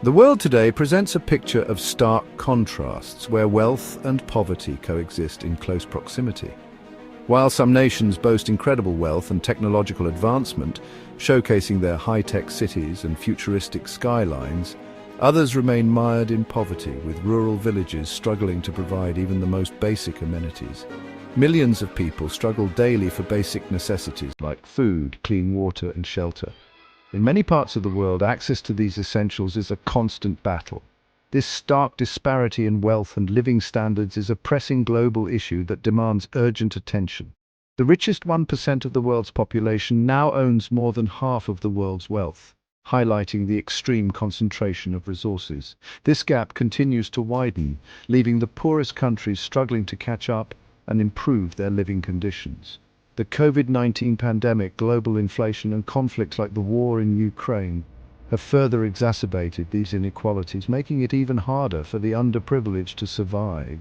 The world today presents a picture of stark contrasts where wealth and poverty coexist in close proximity. While some nations boast incredible wealth and technological advancement, showcasing their high-tech cities and futuristic skylines, others remain mired in poverty, with rural villages struggling to provide even the most basic amenities. Millions of people struggle daily for basic necessities like food, clean water, and shelter. In many parts of the world, access to these essentials is a constant battle. This stark disparity in wealth and living standards is a pressing global issue that demands urgent attention. The richest 1% of the world's population now owns more than half of the world's wealth, highlighting the extreme concentration of resources. This gap continues to widen, leaving the poorest countries struggling to catch up and improve their living conditions. The COVID-19 pandemic, global inflation, and conflicts like the war in Ukraine have further exacerbated these inequalities, making it even harder for the underprivileged to survive.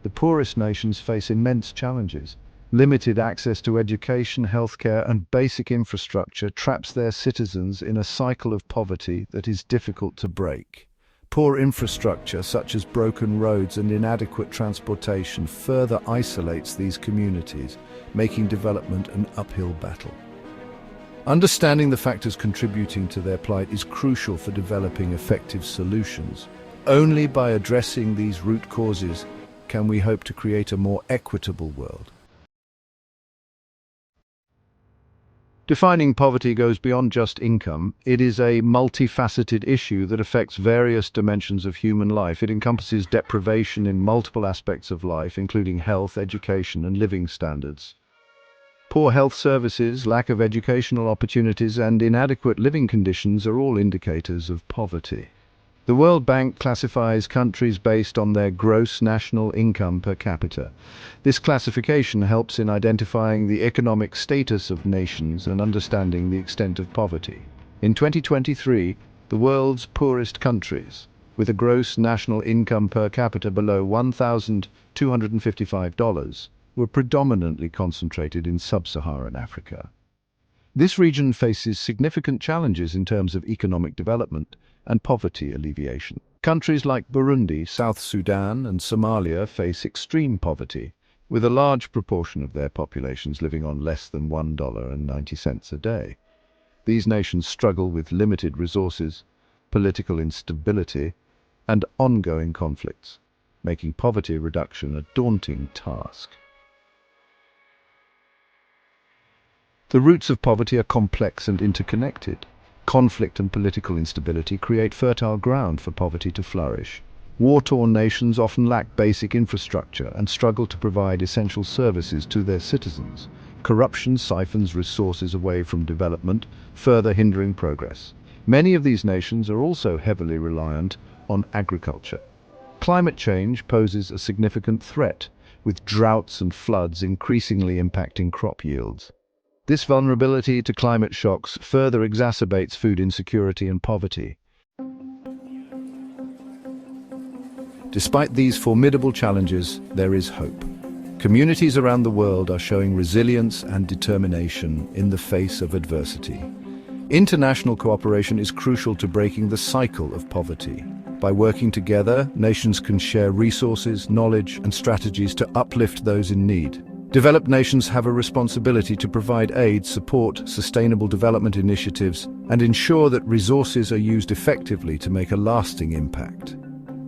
The poorest nations face immense challenges. Limited access to education, healthcare, and basic infrastructure traps their citizens in a cycle of poverty that is difficult to break. Poor infrastructure, such as broken roads and inadequate transportation, further isolates these communities, making development an uphill battle. Understanding the factors contributing to their plight is crucial for developing effective solutions. Only by addressing these root causes can we hope to create a more equitable world. Defining poverty goes beyond just income. It is a multifaceted issue that affects various dimensions of human life. It encompasses deprivation in multiple aspects of life, including health, education, and living standards. Poor health services, lack of educational opportunities, and inadequate living conditions are all indicators of poverty. The World Bank classifies countries based on their gross national income per capita. This classification helps in identifying the economic status of nations and understanding the extent of poverty. In 2023, the world's poorest countries, with a gross national income per capita below $1,255, were predominantly concentrated in sub-Saharan Africa. This region faces significant challenges in terms of economic development and poverty alleviation. Countries like Burundi, South Sudan, and Somalia face extreme poverty, with a large proportion of their populations living on less than $1.90 a day. These nations struggle with limited resources, political instability, and ongoing conflicts, making poverty reduction a daunting task. The roots of poverty are complex and interconnected. Conflict and political instability create fertile ground for poverty to flourish. War-torn nations often lack basic infrastructure and struggle to provide essential services to their citizens. Corruption siphons resources away from development, further hindering progress. Many of these nations are also heavily reliant on agriculture. Climate change poses a significant threat, with droughts and floods increasingly impacting crop yields. This vulnerability to climate shocks further exacerbates food insecurity and poverty. Despite these formidable challenges, there is hope. Communities around the world are showing resilience and determination in the face of adversity. International cooperation is crucial to breaking the cycle of poverty. By working together, nations can share resources, knowledge, and strategies to uplift those in need. Developed nations have a responsibility to provide aid, support sustainable development initiatives, and ensure that resources are used effectively to make a lasting impact.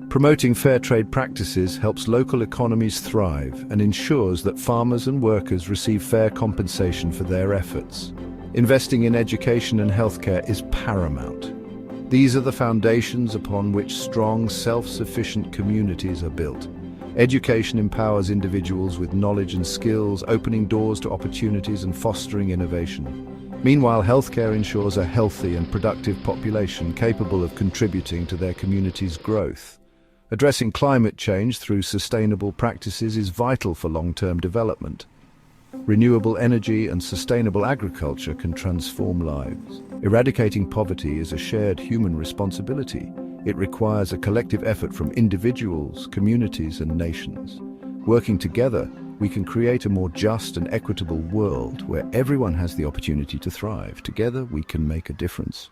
Promoting fair trade practices helps local economies thrive and ensures that farmers and workers receive fair compensation for their efforts. Investing in education and healthcare is paramount. These are the foundations upon which strong, self-sufficient communities are built. Education empowers individuals with knowledge and skills, opening doors to opportunities and fostering innovation. Meanwhile, healthcare ensures a healthy and productive population capable of contributing to their community's growth. Addressing climate change through sustainable practices is vital for long-term development. Renewable energy and sustainable agriculture can transform lives. Eradicating poverty is a shared human responsibility. It requires a collective effort from individuals, communities, and nations. Working together, we can create a more just and equitable world where everyone has the opportunity to thrive. Together, we can make a difference.